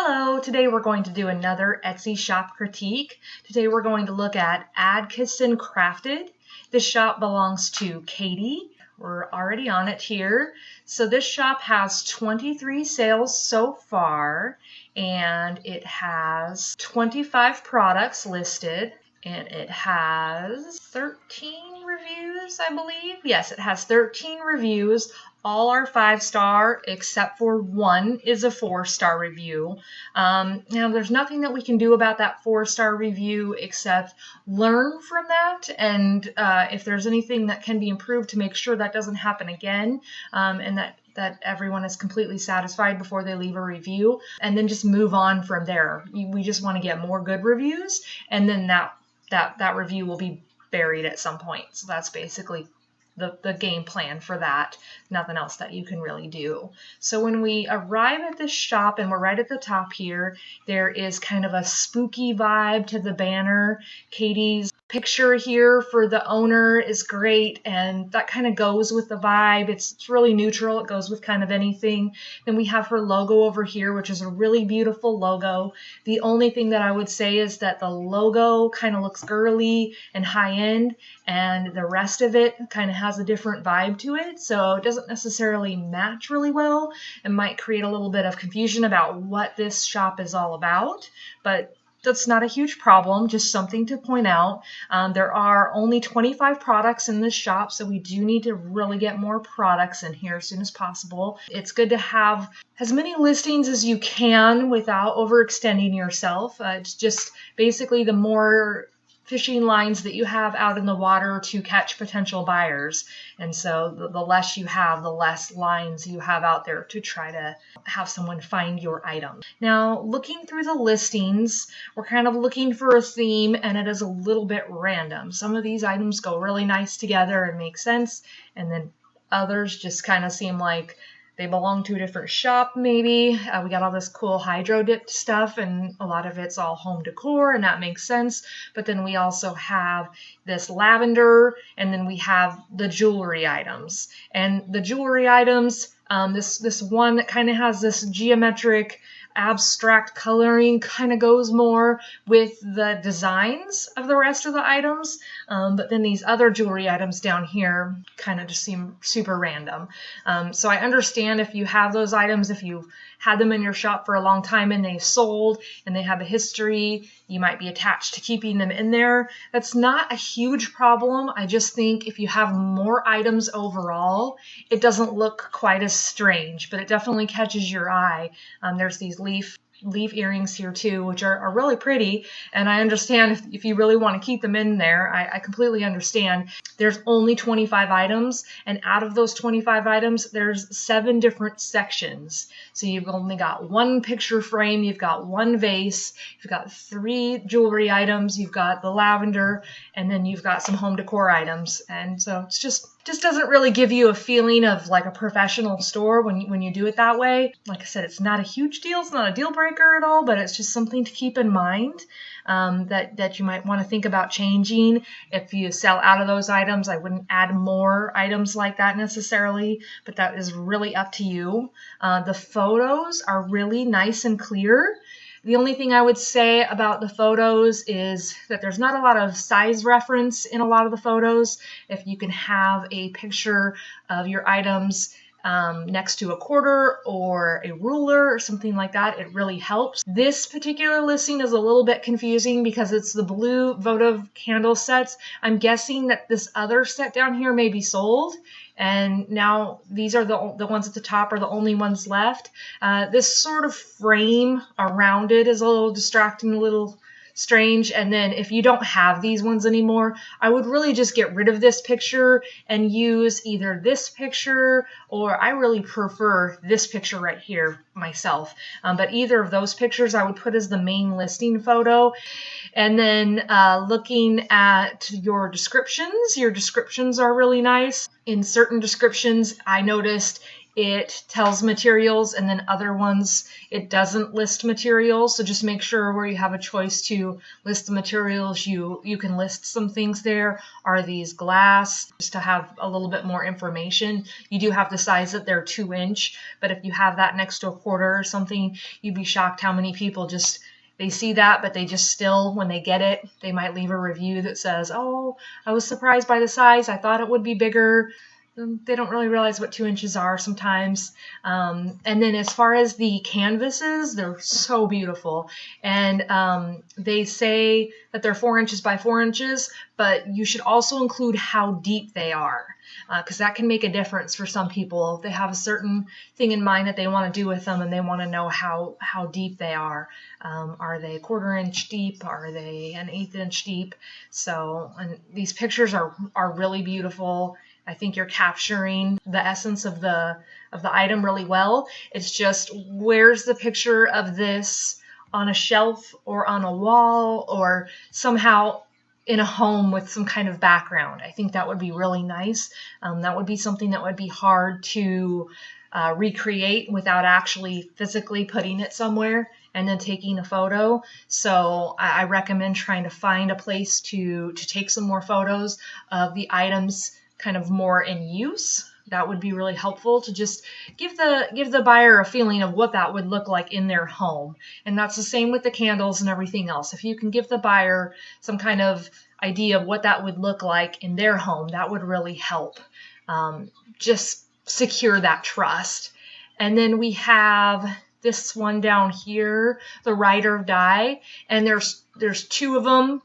Hello, today we're going to do another Etsy shop critique. Today we're going to look at Adkisson Crafted. This shop belongs to Katie. We're already on it here. So this shop has 23 sales so far, and it has 25 products listed, and it has 13 reviews, I believe. Yes, it has 13 reviews. All are 5-star, except for one is a 4-star review. Now, there's nothing that we can do about that 4-star review except learn from that, and if there's anything that can be improved to make sure that doesn't happen again, and that everyone is completely satisfied before they leave a review, and then just move on from there. We just want to get more good reviews, and then that review will be buried at some point. So that's basically the game plan for that. Nothing else that you can really do. So when we arrive at this shop, and we're right at the top here, there is kind of a spooky vibe to the banner. Katie's picture here for the owner is great, and that kind of goes with the vibe. It's really neutral. It goes with kind of anything. Then we have her logo over here, which is a really beautiful logo. The only thing that I would say is that the logo kind of looks girly and high-end, and the rest of it kind of has a different vibe to it, so it doesn't necessarily match really well. It might create a little bit of confusion about what this shop is all about, but that's not a huge problem, just something to point out. There are only 25 products in this shop, so we do need to really get more products in here as soon as possible. It's good to have as many listings as you can without overextending yourself. It's just basically the more fishing lines that you have out in the water to catch potential buyers. And so the less you have, the less lines you have out there to try to have someone find your item. Now, looking through the listings, we're kind of looking for a theme, and it is a little bit random. Some of these items go really nice together and make sense, and then others just kind of seem like they belong to a different shop, maybe. We got all this cool hydro dipped stuff, and a lot of it's all home decor, and that makes sense. But then we also have this lavender, and then we have the jewelry items. And the jewelry items, this one that kind of has this geometric abstract coloring, kind of goes more with the designs of the rest of the items, but then these other jewelry items down here kind of just seem super random. So I understand if you have those items, if you had them in your shop for a long time and they sold and they have a history, you might be attached to keeping them in there. That's not a huge problem. I just think if you have more items overall, it doesn't look quite as strange, but it definitely catches your eye. There's these leaf earrings here too, which are really pretty, and I understand if you really want to keep them in there. I completely understand. There's only 25 items, and out of those 25 items, there's 7 different sections. So you've only got one picture frame, you've got one vase, you've got 3 jewelry items, you've got the lavender, and then you've got some home decor items. And so it's just doesn't really give you a feeling of like a professional store when you do it that way. Like I said, it's not a huge deal. It's not a deal breaker at all, but it's just something to keep in mind, that you might want to think about changing. If you sell out of those items, I wouldn't add more items like that necessarily, but that is really up to you. The photos are really nice and clear. The only thing I would say about the photos is that there's not a lot of size reference in a lot of the photos. If you can have a picture of your items next to a quarter or a ruler or something like that, it really helps. This particular listing is a little bit confusing because it's the blue votive candle sets. I'm guessing that this other set down here may be sold, and now these are the ones at the top are the only ones left. This sort of frame around it is a little distracting, a little strange. And then if you don't have these ones anymore, I would really just get rid of this picture and use either this picture, or I really prefer this picture right here myself. But either of those pictures I would put as the main listing photo. And then looking at your descriptions are really nice. In certain descriptions, I noticed it tells materials, and then other ones it doesn't list materials. So just make sure where you have a choice to list the materials, you can list some things there. Are these glass? Just to have a little bit more information. You do have to size it, they're 2-inch, but if you have that next to a quarter or something, you'd be shocked how many people just, they see that, but they just still, when they get it, they might leave a review that says, oh, I was surprised by the size, I thought it would be bigger. They don't really realize what 2 inches are sometimes. And then as far as the canvases, they're so beautiful. And they say that they're 4 inches by 4 inches, but you should also include how deep they are, because that can make a difference for some people. They have a certain thing in mind that they want to do with them, and they want to know how deep they are. Are they 1/4 inch deep? Are they an 1/8 inch deep? So, and these pictures are really beautiful. I think you're capturing the essence of the item really well. It's just, where's the picture of this on a shelf or on a wall or somehow in a home with some kind of background? I think that would be really nice. That would be something that would be hard to recreate without actually physically putting it somewhere and then taking a photo. So I recommend trying to find a place to take some more photos of the items kind of more in use. That would be really helpful to just give the buyer a feeling of what that would look like in their home. And that's the same with the candles and everything else. If you can give the buyer some kind of idea of what that would look like in their home, that would really help just secure that trust. And then we have this one down here, the Ride or Die, and there's 2 of them.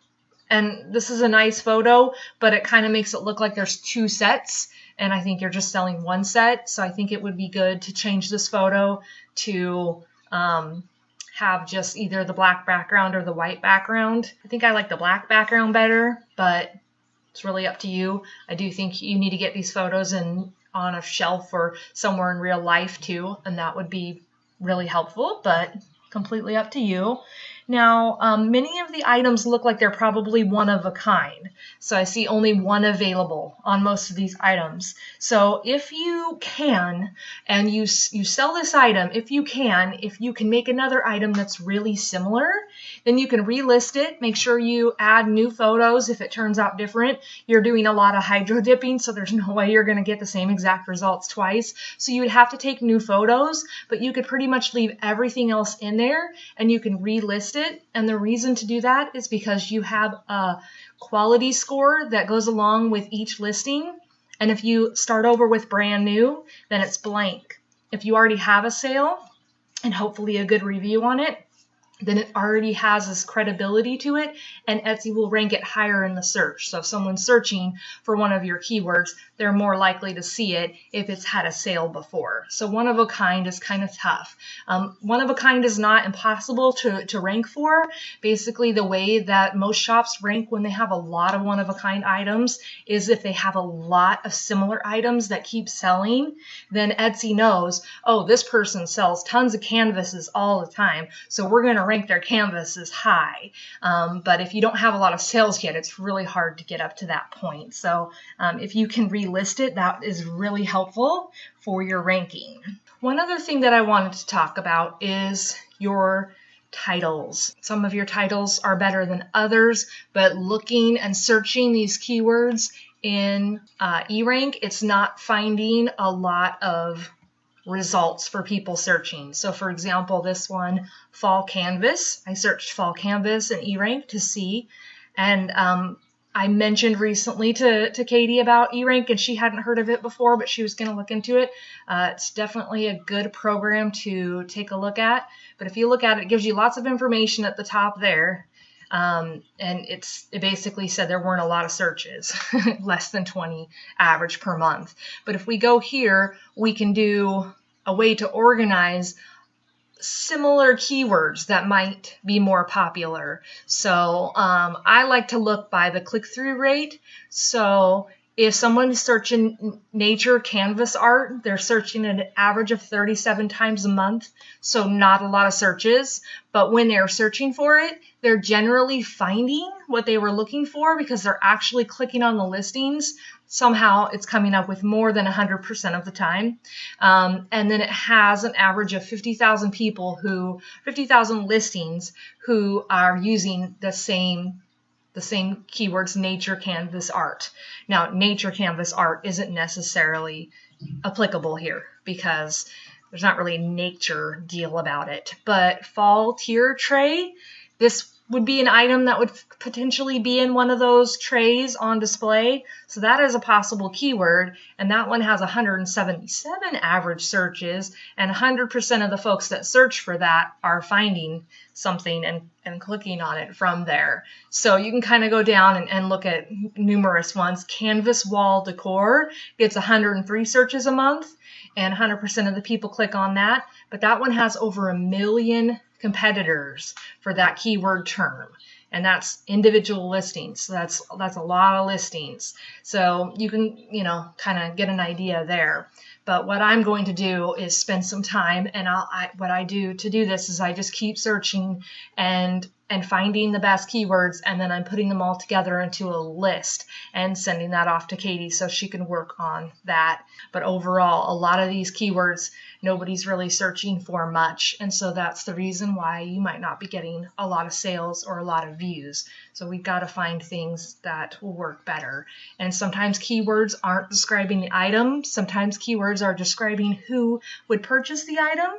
And this is a nice photo, but it kind of makes it look like there's 2 sets, and I think you're just selling 1 set. So I think it would be good to change this photo to have just either the black background or the white background. I think I like the black background better, but it's really up to you. I do think you need to get these photos on a shelf or somewhere in real life too, and that would be really helpful, but completely up to you. Now, many of the items look like they're probably one of a kind. So I see only one available on most of these items. So if you can, and you sell this item, if you can make another item that's really similar, then you can relist it. Make sure you add new photos if it turns out different. You're doing a lot of hydro dipping, so there's no way you're going to get the same exact results twice. So you would have to take new photos, but you could pretty much leave everything else in there, and you can relist it. And the reason to do that is because you have a quality score that goes along with each listing. And if you start over with brand new, then it's blank. If you already have a sale and hopefully a good review on it, then it already has this credibility to it, and Etsy will rank it higher in the search. So if someone's searching for one of your keywords, they're more likely to see it if it's had a sale before. So one of a kind is kind of tough. One of a kind is not impossible to rank for. Basically, the way that most shops rank when they have a lot of one of a kind items is if they have a lot of similar items that keep selling, then Etsy knows, oh, this person sells tons of canvases all the time, so we're going to rank their canvases high. But if you don't have a lot of sales yet, it's really hard to get up to that point. So if you can relist it, that is really helpful for your ranking. One other thing that I wanted to talk about is your titles. Some of your titles are better than others, but looking and searching these keywords in eRank, it's not finding a lot of results for people searching. So for example, this one, fall canvas, I searched fall canvas in eRank to see, and I mentioned recently to Katie about eRank, and she hadn't heard of it before, but she was going to look into it. It's definitely a good program to take a look at, but if you look at it, it gives you lots of information at the top there. And it basically said there weren't a lot of searches, less than 20 average per month. But if we go here, we can do a way to organize similar keywords that might be more popular. So I like to look by the click-through rate. So if someone's searching nature canvas art, they're searching an average of 37 times a month, so not a lot of searches. But when they're searching for it, they're generally finding what they were looking for because they're actually clicking on the listings. Somehow it's coming up with more than 100% of the time. And then it has an average of 50,000 listings who are using the same keywords, nature canvas art. Now, nature canvas art isn't necessarily applicable here because there's not really a nature deal about it. But fall tier tray, this would be an item that would potentially be in one of those trays on display. So that is a possible keyword, and that one has 177 average searches, and 100% of the folks that search for that are finding something and clicking on it from there. So you can kind of go down and look at numerous ones. Canvas wall decor gets 103 searches a month, and 100% of the people click on that. But that one has over 1 million competitors for that keyword term, and that's individual listings. So that's a lot of listings. So you can, kind of get an idea there. But what I'm going to do is spend some time, and what I do to do this is I just keep searching and finding the best keywords, and then I'm putting them all together into a list and sending that off to Katie so she can work on that. But overall, a lot of these keywords, nobody's really searching for much, and so that's the reason why you might not be getting a lot of sales or a lot of views. So we've got to find things that will work better. And sometimes keywords aren't describing the item. Sometimes keywords are describing who would purchase the item.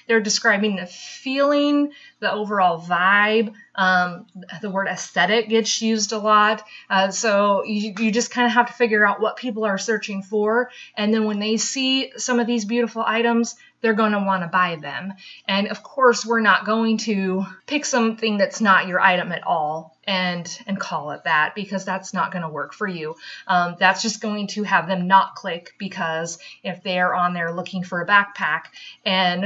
They're describing the feeling, the overall vibe. The word aesthetic gets used a lot. So you just kind of have to figure out what people are searching for. And then when they see some of these beautiful items, they're going to want to buy them. And of course, we're not going to pick something that's not your item at all and call it that, because that's not going to work for you. That's just going to have them not click, because if they're on there looking for a backpack and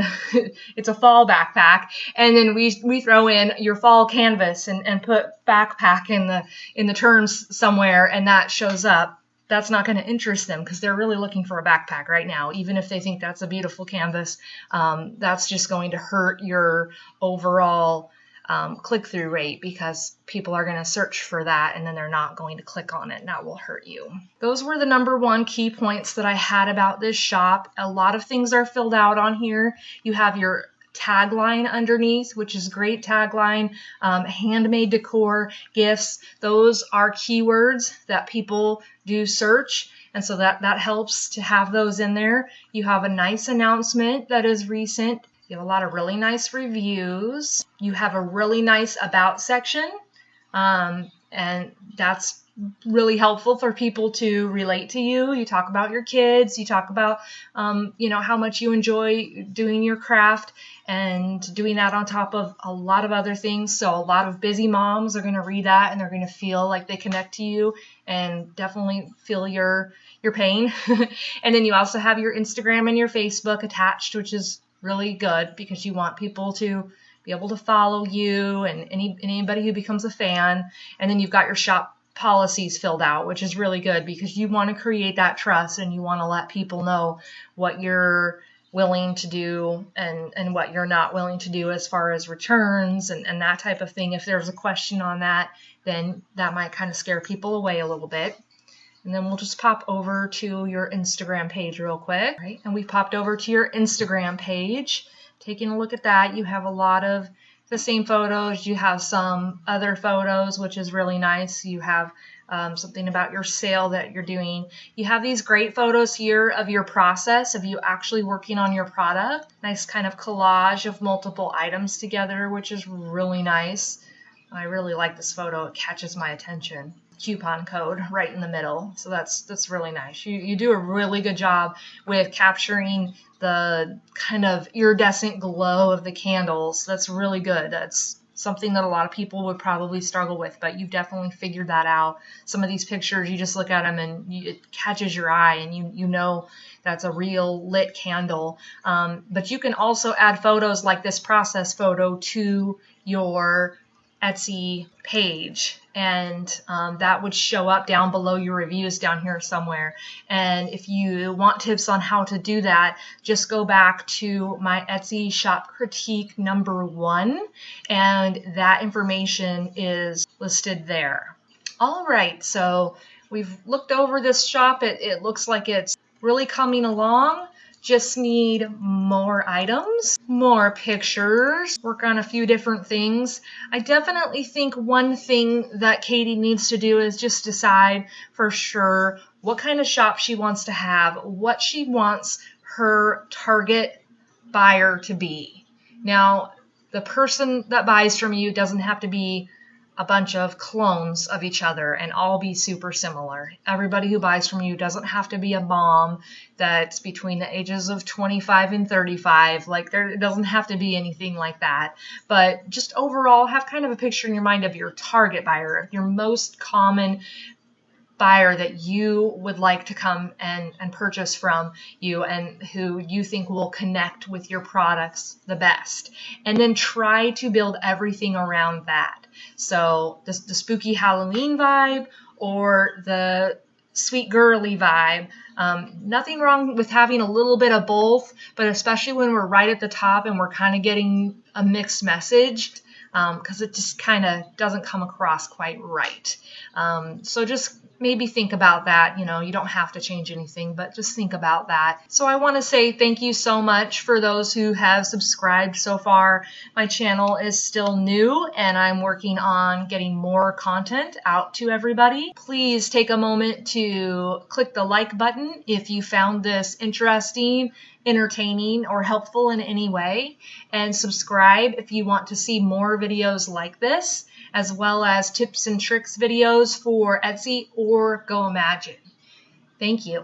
it's a fall backpack, and then we throw in your fall canvas and put backpack in the terms somewhere, and that shows up, that's not going to interest them because they're really looking for a backpack right now. Even if they think that's a beautiful canvas, that's just going to hurt your overall click-through rate, because people are going to search for that and then they're not going to click on it, and that will hurt you. Those were the number one key points that I had about this shop. A lot of things are filled out on here. You have your tagline underneath, which is great tagline, handmade decor, gifts. Those are keywords that people do search, and so that helps to have those in there. You have a nice announcement that is recent. You have a lot of really nice reviews. You have a really nice about section, and that's really helpful for people to relate to you. You talk about your kids. You talk about, how much you enjoy doing your craft, and doing that on top of a lot of other things. So a lot of busy moms are going to read that, and they're going to feel like they connect to you and definitely feel your pain. And then you also have your Instagram and your Facebook attached, which is really good because you want people to be able to follow you and anybody who becomes a fan. And then you've got your shop policies filled out, which is really good because you want to create that trust, and you want to let people know what you're willing to do and what you're not willing to do as far as returns and that type of thing. If there's a question on that, then that might kind of scare people away a little bit. And then we'll just pop over to your Instagram page real quick. Right? And we've popped over to your Instagram page. Taking a look at that, you have a lot of the same photos. You have some other photos, which is really nice. You have something about your sale that you're doing. You have these great photos here of your process, of you actually working on your product. Nice kind of collage of multiple items together, which is really nice. I really like this photo. It catches my attention. Coupon code right in the middle. So that's really nice. You do a really good job with capturing the kind of iridescent glow of the candles. That's really good. That's something that a lot of people would probably struggle with, but you've definitely figured that out. Some of these pictures, you just look at them and it catches your eye, and you know that's a real lit candle. But you can also add photos like this process photo to your Etsy page, and that would show up down below your reviews down here somewhere. And if you want tips on how to do that, just go back to my Etsy shop critique number 1, and that information is listed there. All right, so we've looked over this shop. It looks like it's really coming along. Just need more items, more pictures, work on a few different things. I definitely think one thing that Katie needs to do is just decide for sure what kind of shop she wants to have, what she wants her target buyer to be. Now, the person that buys from you doesn't have to be a bunch of clones of each other and all be super similar. Everybody who buys from you doesn't have to be a mom that's between the ages of 25 and 35. Like, it doesn't have to be anything like that. But just overall, have kind of a picture in your mind of your target buyer, your most common buyer that you would like to come and purchase from you and who you think will connect with your products the best. And then try to build everything around that. So the spooky Halloween vibe or the sweet girly vibe. Nothing wrong with having a little bit of both, but especially when we're right at the top and we're kind of getting a mixed message, because it just kind of doesn't come across quite right. So just maybe think about that. You know, you don't have to change anything, but just think about that. So I want to say thank you so much for those who have subscribed so far. My channel is still new and I'm working on getting more content out to everybody. Please take a moment to click the like button if you found this interesting, entertaining, or helpful in any way, and subscribe if you want to see more videos like this, as well as tips and tricks videos for Etsy or Goimagine. Thank you.